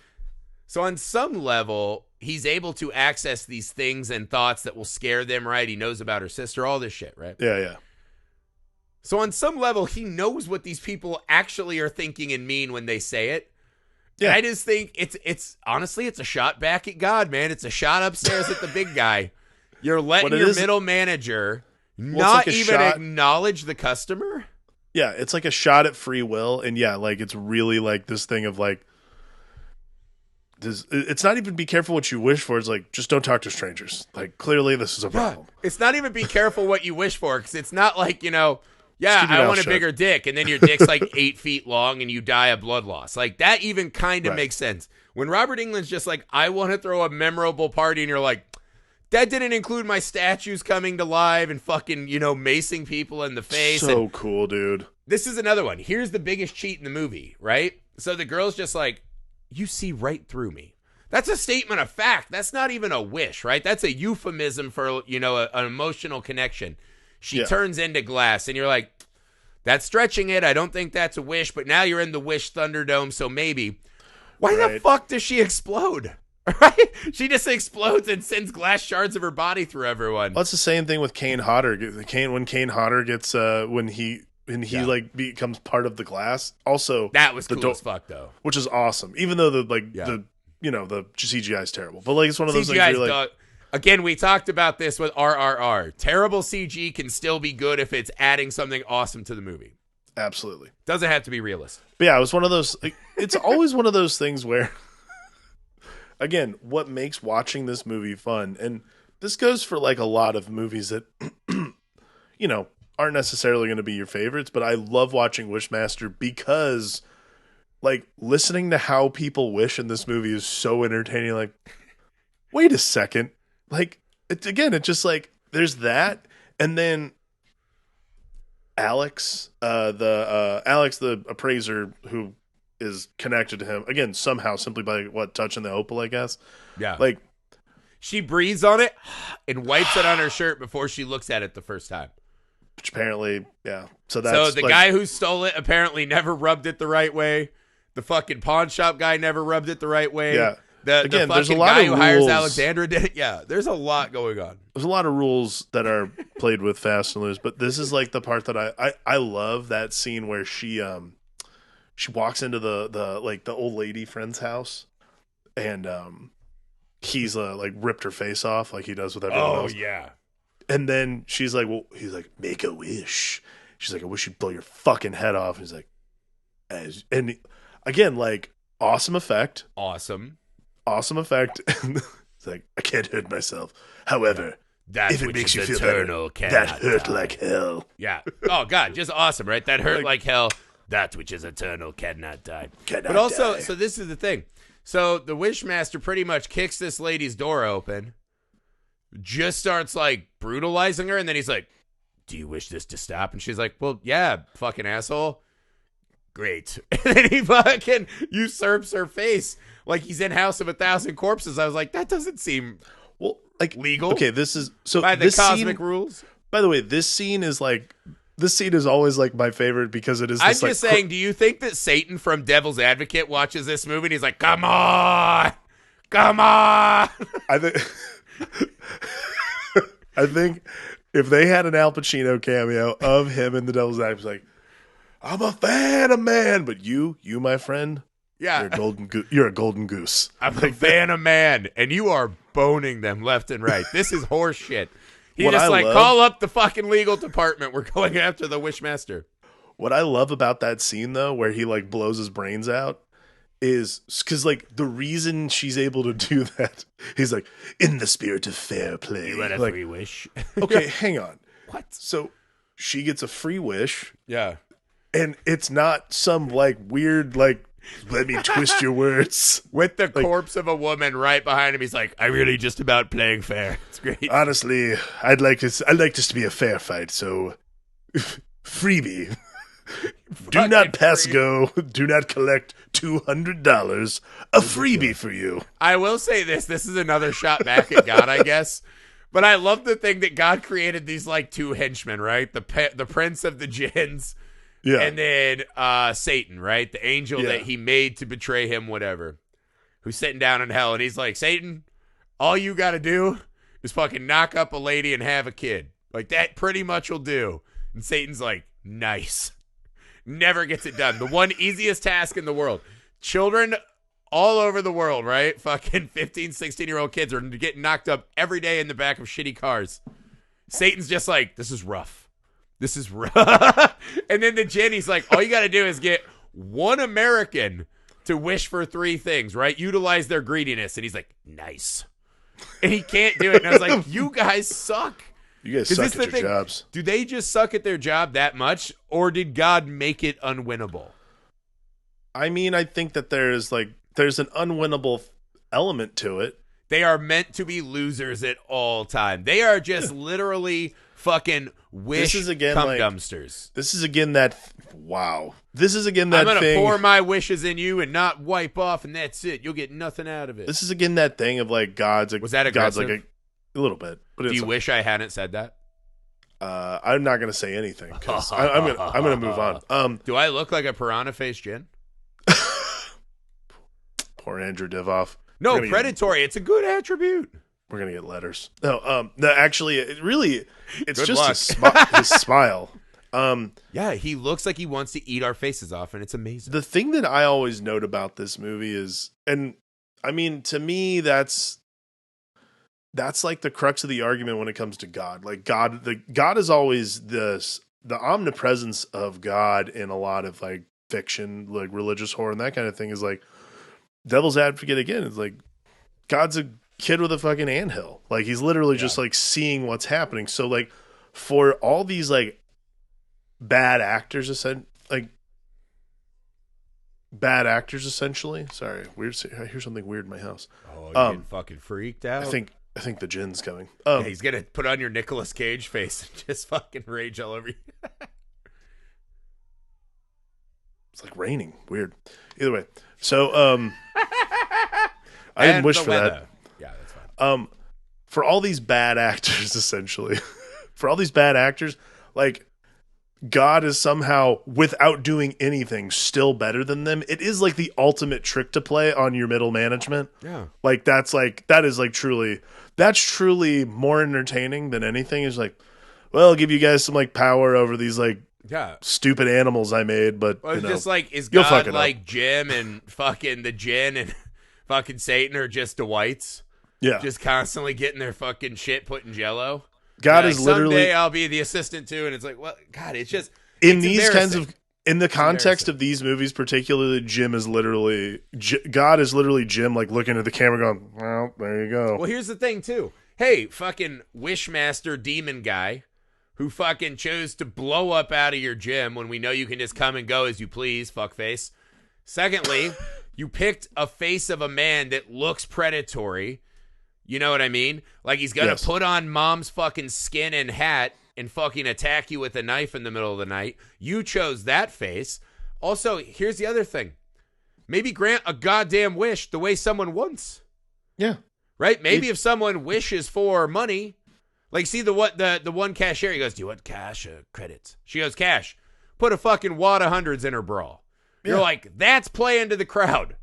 So on some level, he's able to access these things and thoughts that will scare them, right? He knows about her sister, all this shit, right? Yeah, yeah. So on some level, he knows what these people actually are thinking and mean when they say it. Yeah. And I just think it's honestly, it's a shot back at God, man. It's a shot upstairs at the big guy. You're letting your middle manager not even acknowledge the customer. Yeah, it's like a shot at free will. And yeah, like it's really like this thing of like, it's not even be careful what you wish for. It's like, just don't talk to strangers. Like, clearly this is a problem. It's not even be careful what you wish for, because it's not like, I want a bigger dick, and then your dick's like 8 feet long and you die of blood loss. Like, that even kind of makes sense. When Robert Englund's just like, I want to throw a memorable party, and you're like, that didn't include my statues coming to life and fucking, macing people in the face. So cool, dude. This is another one. Here's the biggest cheat in the movie, right? So the girl's just like, you see right through me. That's a statement of fact. That's not even a wish, right? That's a euphemism for, an emotional connection. She turns into glass, and you're like, that's stretching it. I don't think that's a wish, but now you're in the Wish Thunderdome, so maybe. Why the fuck does she explode? Right? She just explodes and sends glass shards of her body through everyone. Well, it's the same thing with Kane Hodder. When Kane Hodder gets, when he like becomes part of the glass. Also, that was cool as fuck though, which is awesome. Even though the CGI is terrible, but like it's one of those things where you're like, again, we talked about this with RRR. Terrible CG can still be good if it's adding something awesome to the movie. Absolutely, doesn't have to be realist. But yeah, it was one of those. Like, it's always one of those things where, again, what makes watching this movie fun, and this goes for like a lot of movies that, aren't necessarily going to be your favorites, but I love watching Wishmaster because like listening to how people wish in this movie is so entertaining. Like, wait a second. Like it's just like, there's that. And then Alex, the appraiser who is connected to him again, somehow simply by touching the opal, I guess. Yeah. Like she breathes on it and wipes it on her shirt before she looks at it the first time. Which apparently, yeah. So the guy who stole it apparently never rubbed it the right way. The fucking pawn shop guy never rubbed it the right way. Yeah. The there's a fucking lot guy of who hires rules. Alexandra did it. Yeah, there's a lot going on. There's a lot of rules that are played with fast and loose, but this is like the part that I love, that scene where she walks into the old lady friend's house, and he's like ripped her face off like he does with everyone else. Oh yeah. And then she's like, he's like, make a wish. She's like, I wish you'd blow your fucking head off. And he's like, and again, like, awesome effect. Awesome effect. It's like, I can't hurt myself. However, if it makes you feel better, that hurt like hell. Yeah. Oh God, just awesome, right? That hurt like hell. That which is eternal cannot die. But also, so this is the thing. So the Wishmaster pretty much kicks this lady's door open, just starts like brutalizing her, and then he's like, do you wish this to stop? And she's like, well, yeah, fucking asshole. Great. And then he fucking usurps her face like he's in House of 1,000 Corpses. I was like, that doesn't seem like legal. Okay, this is so by the cosmic rules. By the way, this scene is like This scene is always like my favorite because it is. I'm this, just saying, do you think that Satan from Devil's Advocate watches this movie and he's like, come on, come on? I think. I think if they had an Al Pacino cameo of him in the Devil's Advocate, he's like, I'm a fan of man, but you, my friend, Yeah, you're a golden goose. I'm a fan of man, and you are boning them left and right. This is horse shit. He's just like, call up the fucking legal department. We're going after the Wishmaster. What I love about that scene, though, where he like blows his brains out, is because like the reason she's able to do that, he's like, in the spirit of fair play. You had a free wish. Okay, hang on. What? So she gets a free wish. Yeah. And it's not some like weird, like, let me twist your words. With the corpse of a woman right behind him, he's like, I'm really just about playing fair. It's great. Honestly, I'd like this to be a fair fight, so freebie. Do not pass go. Do not collect $200. A freebie for you. I will say this. This is another shot back at God, I guess. But I love the thing that God created these like two henchmen, right? The prince of the jinns. Yeah. And then Satan, right? The angel that he made to betray him, whatever. Who's sitting down in hell. And he's like, Satan, all you got to do is fucking knock up a lady and have a kid. Like, that pretty much will do. And Satan's like, nice. Never gets it done. The one easiest task in the world. Children all over the world, right? Fucking 15, 16-year-old kids are getting knocked up every day in the back of shitty cars. Satan's just like, this is rough. This is rough. And then the jinn, he's like, all you got to do is get one American to wish for three things, right? Utilize their greediness. And he's like, nice. And he can't do it. And I was like, you guys suck. You guys suck at your jobs. Do they just suck at their job that much? Or did God make it unwinnable? I mean, I think that there's an unwinnable element to it. They are meant to be losers at all time. They are just literally fucking dumpsters. This is again that This is again that I'm gonna thing. pour my wishes in you and not wipe off, and that's it. You'll get nothing out of it. This is again that thing of like God's. Was that aggressive? God's like a little bit. But do you wish I hadn't said that? I'm not gonna say anything because I'm gonna move on. Do I look like a piranha faced gin? Poor Andrew Divoff. No, predatory. It's a good attribute. We're gonna get letters. No, actually, it's good just his smile. Yeah, he looks like he wants to eat our faces off, and it's amazing. The thing that I always note about this movie is, and I mean, to me, that's like the crux of the argument when it comes to God. Like God is always the omnipresence of God in a lot of like fiction, like religious horror and that kind of thing is like Devil's Advocate again. It's like God's a kid with a fucking anthill. Like he's literally just like seeing what's happening. So like for all these like bad actors essentially. Sorry, weird. I hear something weird in my house. Oh, you're getting fucking freaked out. I think the ginn's coming. Yeah, he's gonna put on your Nicolas Cage face and just fucking rage all over you. It's like raining. Weird. Either way, so I didn't wish for that. Yeah, that's fine. For all these bad actors, essentially, like God is somehow, without doing anything, still better than them. It is like the ultimate trick to play on your middle management. Yeah, that's truly more entertaining than anything. Is like, well, I'll give you guys some like power over these like stupid animals I made, but it's just like, is God like Jim and fucking the Jinn and fucking Satan are just Dwights? Yeah, just constantly getting their fucking shit put in Jello. God is literally. Someday I'll be the assistant too, and it's like, well, God, it's just in these kinds of in the context of these movies, particularly, God is literally Jim, like looking at the camera, going, "Well, there you go." Well, here's the thing too. Hey, fucking Wishmaster demon guy, who fucking chose to blow up out of your gym when we know you can just come and go as you please, fuckface. Secondly, you picked a face of a man that looks predatory. You know what I mean? Like he's going to put on mom's fucking skin and hat and fucking attack you with a knife in the middle of the night. You chose that face. Also, here's the other thing. Maybe grant a goddamn wish the way someone wants. Yeah. Right? Maybe if someone wishes for money, Like, see the one cashier, he goes, do you want cash or credits? She goes, cash. Put a fucking wad of hundreds in her bra. You're like, that's playing to the crowd.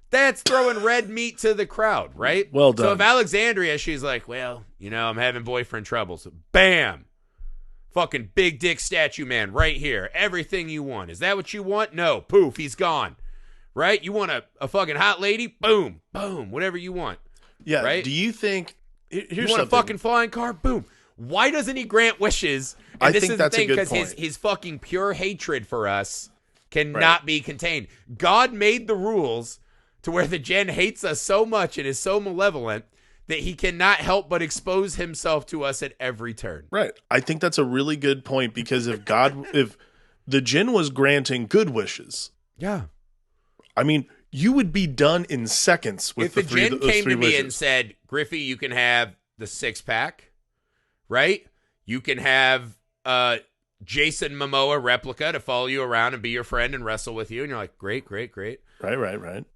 That's throwing red meat to the crowd, right? Well done. So if Alexandria, she's like, well, I'm having boyfriend troubles. Bam. Fucking big dick statue man right here. Everything you want. Is that what you want? No. Poof, he's gone. Right? You want a fucking hot lady? Boom. Boom. Whatever you want. Yeah. Right? Do you think... Here's you want a fucking flying car? Boom. Why doesn't he grant wishes? And I this think is that's the thing, a good because point. his fucking pure hatred for us cannot be contained. God made the rules to where the Djinn hates us so much and is so malevolent that he cannot help but expose himself to us at every turn. Right. I think that's a really good point, because if the Djinn was granting good wishes, yeah, I mean, you would be done in seconds with if the Djinn came to me and said, Griffey, you can have the 6-pack, right? You can have Jason Momoa replica to follow you around and be your friend and wrestle with you. And you're like, great. Right.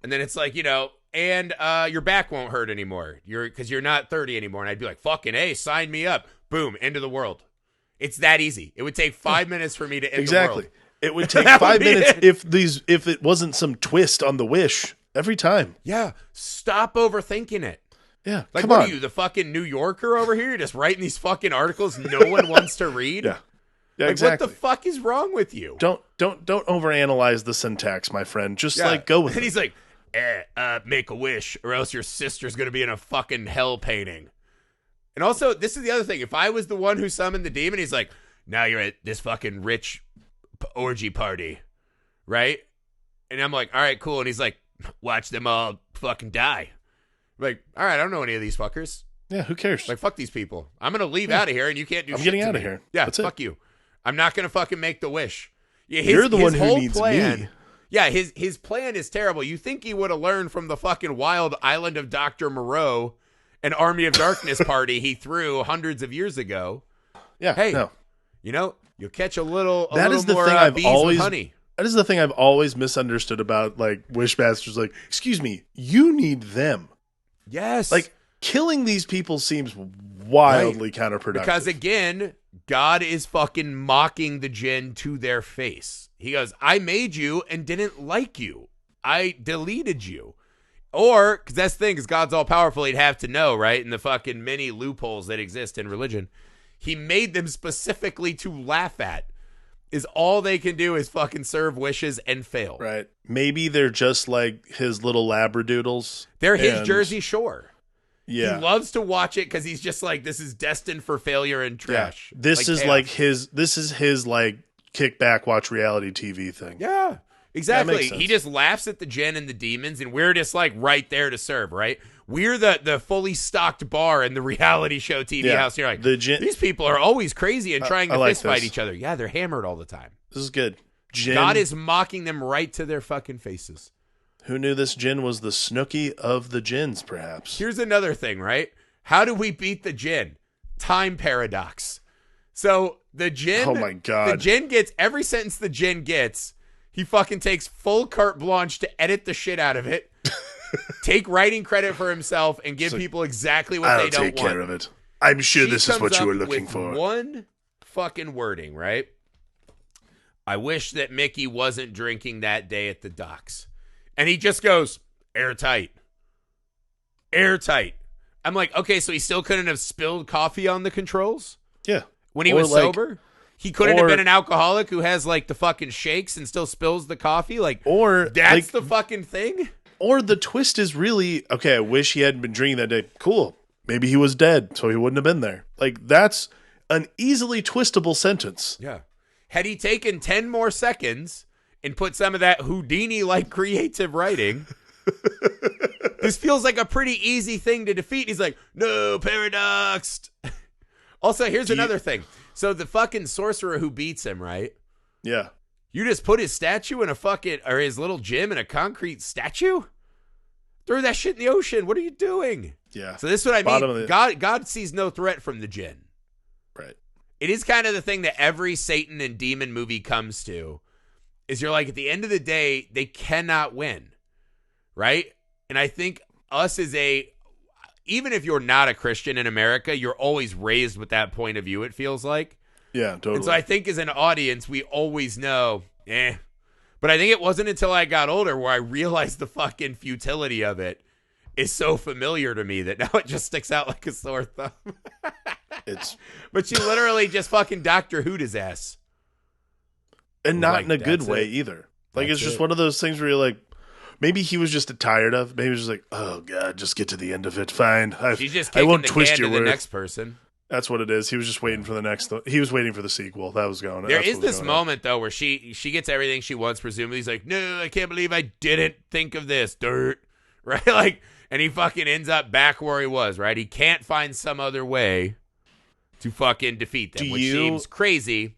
And then it's like, and your back won't hurt anymore. Because you're not 30 anymore. And I'd be like, fucking A, sign me up. Boom, end of the world. It's that easy. It would take 5 minutes for me to end the world. It would take 5 minutes if it wasn't some twist on the wish every time. Yeah. Stop overthinking it. Yeah. Like, come what on. are you, the fucking New Yorker over here? You're just writing these fucking articles no one wants to read? Yeah. Yeah, like, exactly. what the fuck is wrong with you? Don't overanalyze the syntax, my friend. Just go with it. And he's like, make a wish, or else your sister's gonna be in a fucking hell painting. And also, this is the other thing. If I was the one who summoned the demon, he's like, now you're at this fucking rich orgy party, right? And I'm like, all right, cool. And he's like, watch them all fucking die. I'm like, all right, I don't know any of these fuckers. Yeah, who cares? Like, fuck these people. I'm gonna leave out of here, and you can't do shit. I'm getting to out me. of here. Yeah, That's fuck you. I'm not gonna fucking make the wish. Yeah, You're the one who whole needs plan, me. Yeah, his plan is terrible. You think he would have learned from the fucking wild Island of Dr. Moreau, an Army of Darkness party he threw hundreds of years ago. Yeah, hey, no. You'll catch a little That is the more thing I've bees always with honey. That is the thing I've always misunderstood about like Wishmasters. Like, excuse me, you need them. Yes. Like, killing these people seems wildly counterproductive. Because again, God is fucking mocking the Djinn to their face. He goes, I made you and didn't like you. I deleted you. Or, because that's the thing, because God's all powerful, he'd have to know, right? In the fucking many loopholes that exist in religion, he made them specifically to laugh at. Is all they can do is fucking serve wishes and fail. Right. Maybe they're just like his little labradoodles. They're his Jersey Shore. Yeah. He loves to watch it because he's just like, this is destined for failure and trash. Yeah. This is his like kickback watch reality TV thing. Yeah. Exactly. Sense. He just laughs at the Djinn and the demons, and we're just like right there to serve, right? We're the fully stocked bar in the reality show TV house. You're like, these people are always crazy and trying to fist fight each other. Yeah, they're hammered all the time. This is good. God is mocking them right to their fucking faces. Who knew this Djinn was the Snooki of the Djinns, perhaps? Here's another thing, right? How do we beat the Djinn? Time paradox. So the Djinn, oh my God. The Djinn gets every sentence the Djinn gets. He fucking takes full carte blanche to edit the shit out of it, take writing credit for himself, and give people exactly what they don't want. I'll take care of it. I'm sure this is what you were looking for. One fucking wording, right? I wish that Mickey wasn't drinking that day at the docks. And he just goes, airtight. Airtight. I'm like, okay, so he still couldn't have spilled coffee on the controls? Yeah. When he was sober? He couldn't have been an alcoholic who has like the fucking shakes and still spills the coffee? Like, or that's like, the fucking thing? Or the twist is really, okay, I wish he hadn't been drinking that day. Cool. Maybe he was dead, so he wouldn't have been there. Like, that's an easily twistable sentence. Yeah. Had he taken 10 more seconds and put some of that Houdini-like creative writing, this feels like a pretty easy thing to defeat. He's like, no, paradoxed. Also, here's another thing. So the fucking sorcerer who beats him, right? Yeah. You just put his statue in a fucking, or his little gym in a concrete statue? Throw that shit in the ocean. What are you doing? Yeah. So this is what I mean. God sees no threat from the Djinn. Right. It is kind of the thing that every Satan and demon movie comes to, is you're like, at the end of the day, they cannot win. Right? And I think us as even if you're not a Christian in America, you're always raised with that point of view, it feels like. Yeah, totally. And so I think as an audience, we always know, But I think it wasn't until I got older where I realized the fucking futility of it is so familiar to me that now it just sticks out like a sore thumb. But she literally just fucking Dr. Who'd his ass. And not in a good way either. Like, it's just one of those things where you're like, maybe he was just tired of. Maybe he was just like, oh, God, just get to the end of it. Fine. She's just kicking the can to the next person. That's what it is. He was just waiting for the next. He was waiting for the sequel. That was going. There is this moment though where she gets everything she wants. Presumably, he's like, "No, I can't believe I didn't think of this, dirt." Right? Like, and he fucking ends up back where he was. Right? He can't find some other way to fucking defeat them, which seems crazy.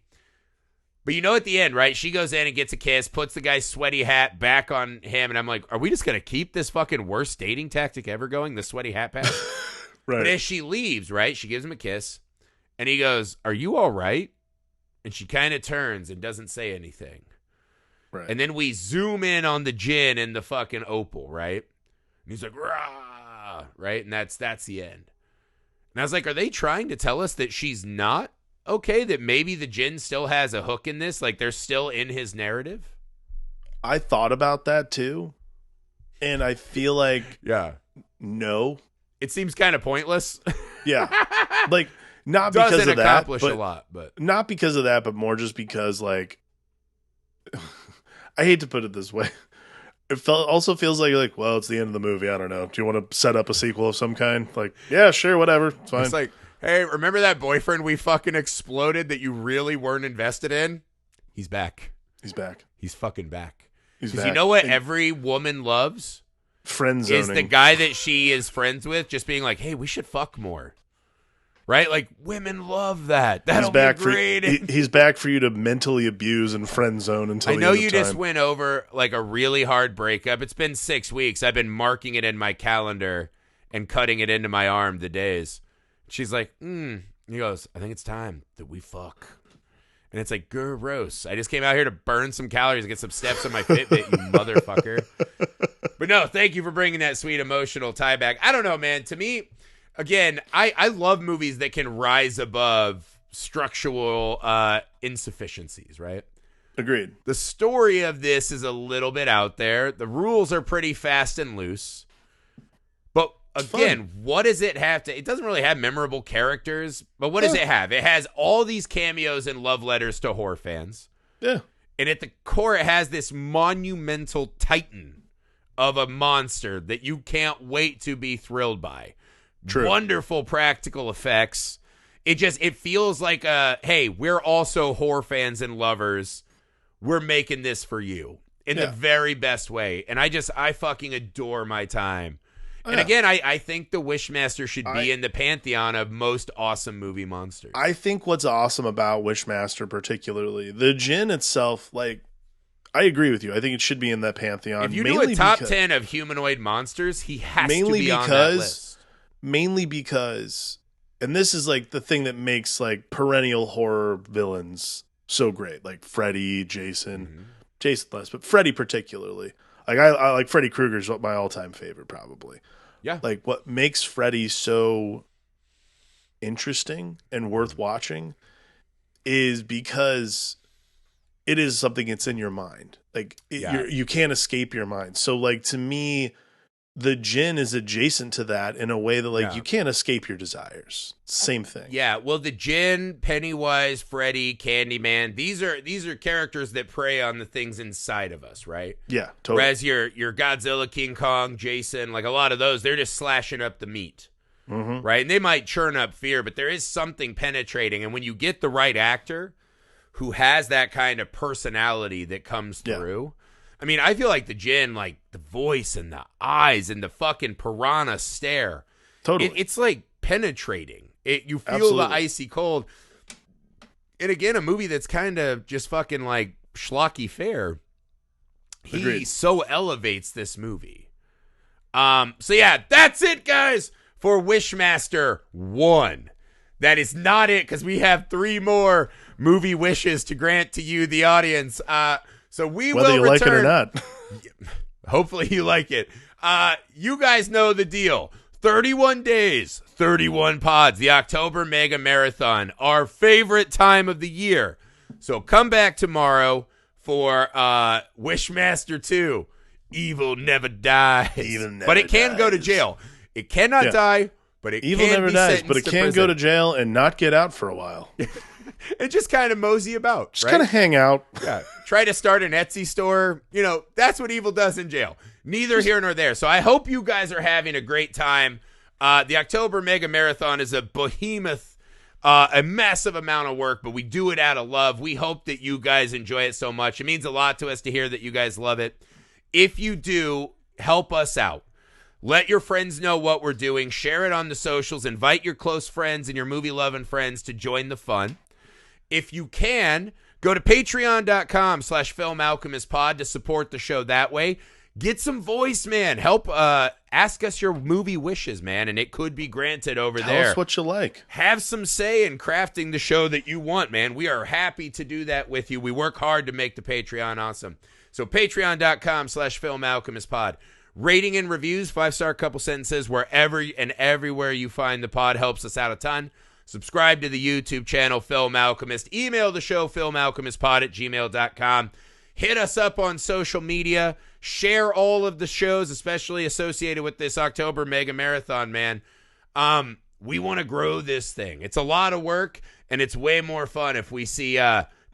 But you know, at the end, right? She goes in and gets a kiss, puts the guy's sweaty hat back on him, and I'm like, "Are we just gonna keep this fucking worst dating tactic ever going? The sweaty hat pass?" Right. But as she leaves, right, she gives him a kiss, and he goes, "Are you all right?" And she kind of turns and doesn't say anything. Right. And then we zoom in on the gin and the fucking opal, right? And he's like, "Rah!" Right? And that's the end. And I was like, are they trying to tell us that she's not okay? That maybe the gin still has a hook in this? Like, they're still in his narrative? I thought about that, too. And I feel like, no. It seems kind of pointless. Yeah. Like, not because of that. Doesn't accomplish a lot, but. Not because of that, but more just because, like, I hate to put it this way. It also feels like, well, it's the end of the movie. I don't know. Do you want to set up a sequel of some kind? Like, yeah, sure, whatever. It's fine. It's like, hey, remember that boyfriend we fucking exploded that you really weren't invested in? He's back. He's back. He's fucking back. He's back. You know what every woman loves? Friend zoning. Is the guy that she is friends with just being like, hey, we should fuck more. Right? Like, women love that. That'll be great. He's back for you to mentally abuse and friend zone until the end of time. I know you just went over like a really hard breakup. It's been 6 weeks. I've been marking it in my calendar and cutting it into my arm the days. She's like, He goes, I think it's time that we fuck. And it's like, gross. I just came out here to burn some calories and get some steps on my Fitbit, you motherfucker. But no, thank you for bringing that sweet emotional tie back. I don't know, man. To me, again, I love movies that can rise above structural insufficiencies, right? Agreed. The story of this is a little bit out there. The rules are pretty fast and loose. But again, what does it have to... It doesn't really have memorable characters, but what does it have? It has all these cameos and love letters to horror fans. Yeah. And at the core, it has this monumental titan of a monster that you can't wait to be thrilled by. True. Wonderful practical effects. It feels like hey, we're also horror fans and lovers. We're making this for you in the very best way. And I fucking adore my time. And again, I think the Wishmaster should be in the pantheon of most awesome movie monsters. I think what's awesome about Wishmaster particularly, the djinn itself, like, I agree with you. I think it should be in that pantheon. If you do a top 10 of humanoid monsters, he has to be on that list. Mainly because, and this is like the thing that makes like perennial horror villains so great, like Freddy, Jason less, but Freddy particularly. Like I like Freddy Krueger's my all-time favorite, probably. Yeah. Like what makes Freddy so interesting and worth watching is because it is something that's in your mind. Like you can't escape your mind. So like to me, the djinn is adjacent to that in a way that like you can't escape your desires. Same thing. Yeah. Well, the djinn, Pennywise, Freddy, Candyman, these are characters that prey on the things inside of us, right? Yeah, totally. Whereas your Godzilla, King Kong, Jason, like a lot of those, they're just slashing up the meat. Mm-hmm. Right? And they might churn up fear, but there is something penetrating. And when you get the right actor who has that kind of personality that comes through, I mean, I feel like the djinn, like the voice and the eyes and the fucking piranha stare. Totally. It's like penetrating. You feel the icy cold. And again, a movie that's kind of just fucking like schlocky fare. He so elevates this movie. So yeah, that's it, guys, for Wishmaster 1. That is not it, because we have 3 more movie wishes to grant to you, the audience. So we will return. Whether you like it or not. Hopefully you like it. You guys know the deal. 31 days, 31 pods, the October Mega Marathon, our favorite time of the year. So come back tomorrow for Wishmaster 2. Evil never dies. But it can go to jail. It cannot die, but it Evil can never be dies, but it sentenced to can prison. go to jail and not get out for a while. And just kind of mosey about. Just kind of hang out. Yeah. Try to start an Etsy store. You know, that's what evil does in jail. Neither here nor there. So I hope you guys are having a great time. The October Mega Marathon is a behemoth, a massive amount of work, but we do it out of love. We hope that you guys enjoy it so much. It means a lot to us to hear that you guys love it. If you do, help us out. Let your friends know what we're doing. Share it on the socials. Invite your close friends and your movie-loving friends to join the fun. If you can, go to patreon.com/filmalchemistpod to support the show that way. Get some voice, man. Help ask us your movie wishes, man, and it could be granted over there. Tell us what you like. Have some say in crafting the show that you want, man. We are happy to do that with you. We work hard to make the Patreon awesome. So patreon.com/filmalchemistpod. Rating and reviews, 5-star couple sentences, wherever and everywhere you find the pod helps us out a ton. Subscribe to the YouTube channel, Film Alchemist. Email the show, filmalchemistpod@gmail.com. Hit us up on social media. Share all of the shows, especially associated with this October Mega Marathon, man. We want to grow this thing. It's a lot of work, and it's way more fun if we see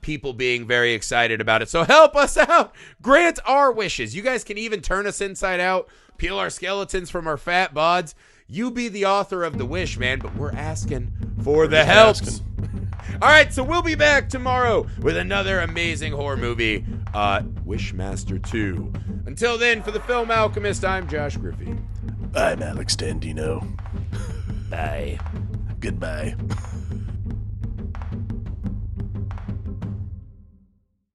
people being very excited about it. So help us out. Grant our wishes. You guys can even turn us inside out, peel our skeletons from our fat bods. You be the author of the wish, man, but we're asking for the helps. All right, so we'll be back tomorrow with another amazing horror movie, Wishmaster 2. Until then, for the Film Alchemist, I'm Josh Griffey. I'm Alex Dandino. Bye. Goodbye.